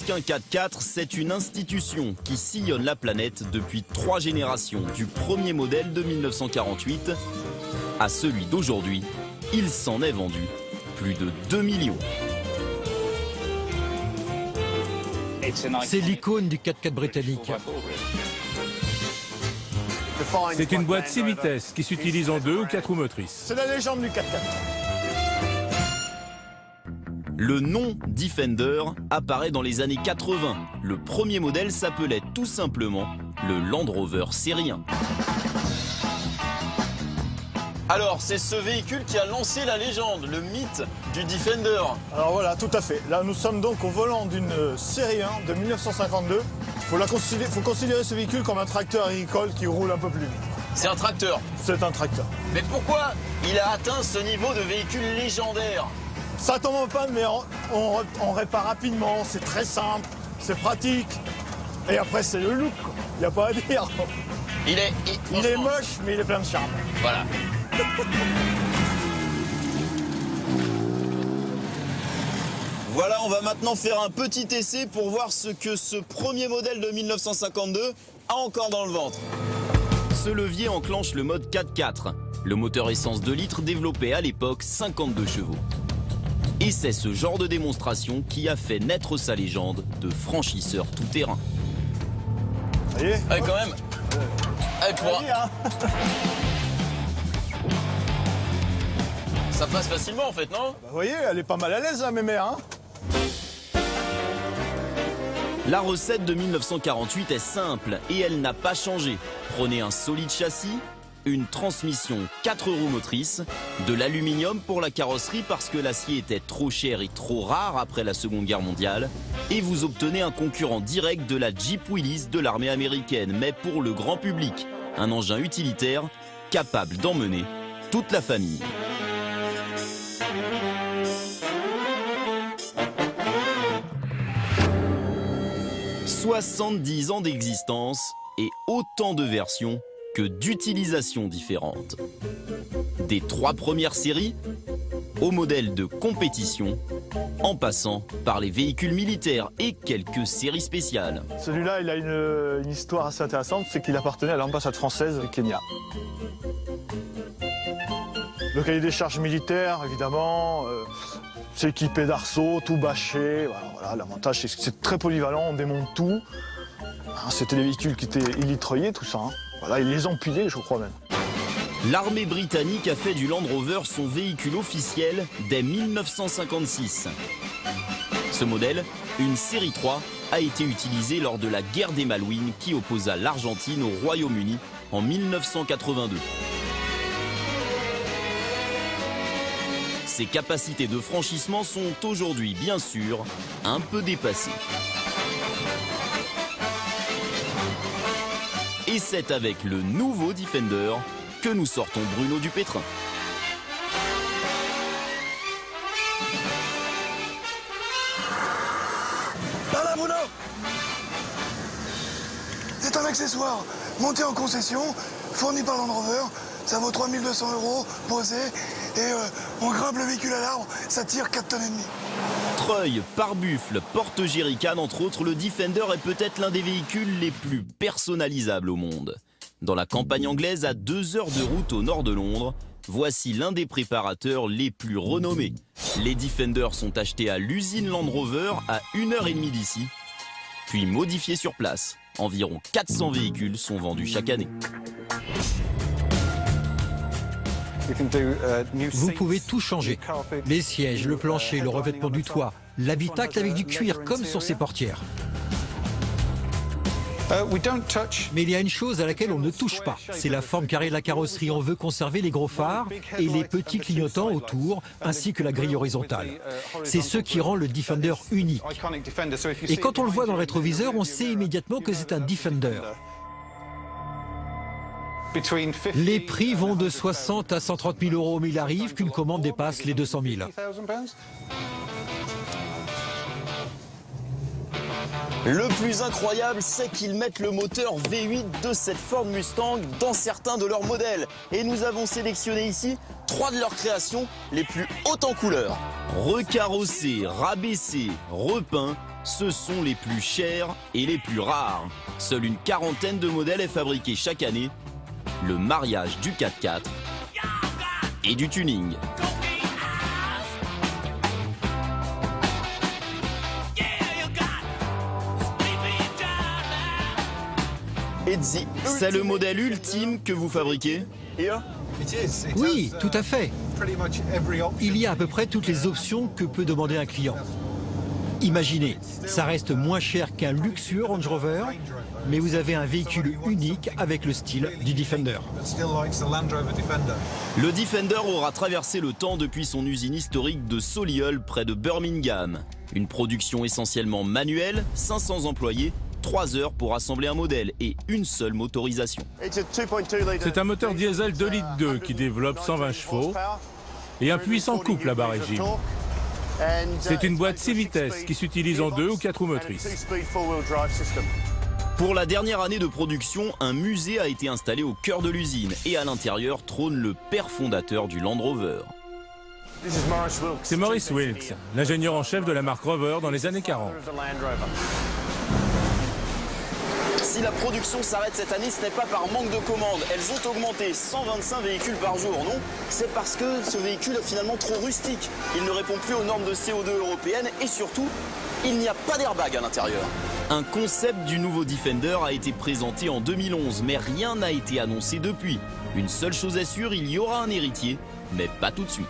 qu'un 4x4, c'est une institution qui sillonne la planète depuis 3 générations, du premier modèle de 1948 à celui d'aujourd'hui. Il s'en est vendu plus de 2 millions. C'est l'icône du 4x4 britannique. C'est une boîte 6 vitesses qui s'utilise en 2 ou 4 roues motrices. C'est la légende du 4x4. Le nom Defender apparaît dans les années 80. Le premier modèle s'appelait tout simplement le Land Rover Série 1. Alors, c'est ce véhicule qui a lancé la légende, le mythe du Defender. Alors voilà, tout à fait. Là, nous sommes donc au volant d'une série 1 de 1952. Il faut considérer ce véhicule comme un tracteur agricole qui roule un peu plus vite. C'est un tracteur. C'est un tracteur. Mais pourquoi il a atteint ce niveau de véhicule légendaire? Ça tombe en panne, mais on répare rapidement. C'est très simple, c'est pratique. Et après, c'est le look, quoi. Il n'y a pas à dire. Il est moche, mais il est plein de charme. Voilà. Voilà, on va maintenant faire un petit essai pour voir ce que ce premier modèle de 1952 a encore dans le ventre. Ce levier enclenche le mode 4x4. Le moteur essence 2 litres développait à l'époque 52 chevaux. Et c'est ce genre de démonstration qui a fait naître sa légende de franchisseur tout-terrain. Vous voyez ? Allez, quand même. Allez, pour... Ça passe facilement en fait, non? Vous voyez, elle est pas mal à l'aise, la mémère, hein. La recette de 1948 est simple et elle n'a pas changé. Prenez un solide châssis, une transmission 4 roues motrices, de l'aluminium pour la carrosserie parce que l'acier était trop cher et trop rare après la Seconde Guerre mondiale, et vous obtenez un concurrent direct de la Jeep Willys de l'armée américaine, mais pour le grand public, un engin utilitaire capable d'emmener toute la famille. « 70 ans d'existence et autant de versions que d'utilisations différentes. Des 3 premières séries aux modèles de compétition, en passant par les véhicules militaires et quelques séries spéciales. » Celui-là, il a une histoire assez intéressante, c'est qu'il appartenait à l'ambassade française du Kenya. Le cahier des charges militaires, évidemment, c'est équipé d'arceaux, tout bâché. Voilà, l'avantage, c'est que c'est très polyvalent, on démonte tout. C'était des véhicules qui étaient élitreillés, tout ça. Voilà, ils les empilaient, je crois même. L'armée britannique a fait du Land Rover son véhicule officiel dès 1956. Ce modèle, une série 3, a été utilisé lors de la guerre des Malouines qui opposa l'Argentine au Royaume-Uni en 1982. Ses capacités de franchissement sont aujourd'hui, bien sûr, un peu dépassées. Et c'est avec le nouveau Defender que nous sortons Bruno Dupétrin. Par là, Bruno! C'est un accessoire monté en concession, fourni par Land Rover. Ça vaut 3 200 € posé. Et on grimpe le véhicule à l'arbre, ça tire 4,5 tonnes. Treuil, pare-buffle, porte-jerrycan, entre autres, le Defender est peut-être l'un des véhicules les plus personnalisables au monde. Dans la campagne anglaise, à 2 heures de route au nord de Londres, voici l'un des préparateurs les plus renommés. Les Defenders sont achetés à l'usine Land Rover à 1h30 d'ici, puis modifiés sur place. Environ 400 véhicules sont vendus chaque année. Vous pouvez tout changer. Les sièges, le plancher, le revêtement du toit, l'habitacle avec du cuir comme sur ces portières. Mais il y a une chose à laquelle on ne touche pas, c'est la forme carrée de la carrosserie. On veut conserver les gros phares et les petits clignotants autour, ainsi que la grille horizontale. C'est ce qui rend le Defender unique. Et quand on le voit dans le rétroviseur, on sait immédiatement que c'est un Defender. Les prix vont de 60 à 130 000 €, mais il arrive qu'une commande dépasse les 200 000. Le plus incroyable, c'est qu'ils mettent le moteur V8 de cette Ford Mustang dans certains de leurs modèles. Et nous avons sélectionné ici 3 de leurs créations les plus hautes en couleur. Recarrossés, rabaissés, repeints, ce sont les plus chers et les plus rares. Seule une quarantaine de modèles est fabriquée chaque année. Le mariage du 4x4 et du tuning. C'est le modèle ultime que vous fabriquez? Oui, tout à fait. Il y a à peu près toutes les options que peut demander un client. Imaginez, ça reste moins cher qu'un luxueux Range Rover, mais vous avez un véhicule unique avec le style du Defender. Le Defender aura traversé le temps depuis son usine historique de Solihull près de Birmingham. Une production essentiellement manuelle, 500 employés, 3 heures pour assembler un modèle et une seule motorisation. C'est un moteur diesel 2,2 litres qui développe 120 chevaux et un puissant couple à bas régime. C'est une boîte 6 vitesses qui s'utilise en 2 ou 4 roues motrices. Pour la dernière année de production, un musée a été installé au cœur de l'usine et à l'intérieur trône le père fondateur du Land Rover. C'est Maurice Wilks, l'ingénieur en chef de la marque Rover dans les années 40. Si la production s'arrête cette année, ce n'est pas par manque de commandes. Elles ont augmenté 125 véhicules par jour, non? C'est parce que ce véhicule est finalement trop rustique. Il ne répond plus aux normes de CO2 européennes et surtout, il n'y a pas d'airbag à l'intérieur. Un concept du nouveau Defender a été présenté en 2011, mais rien n'a été annoncé depuis. Une seule chose est sûre, il y aura un héritier, mais pas tout de suite.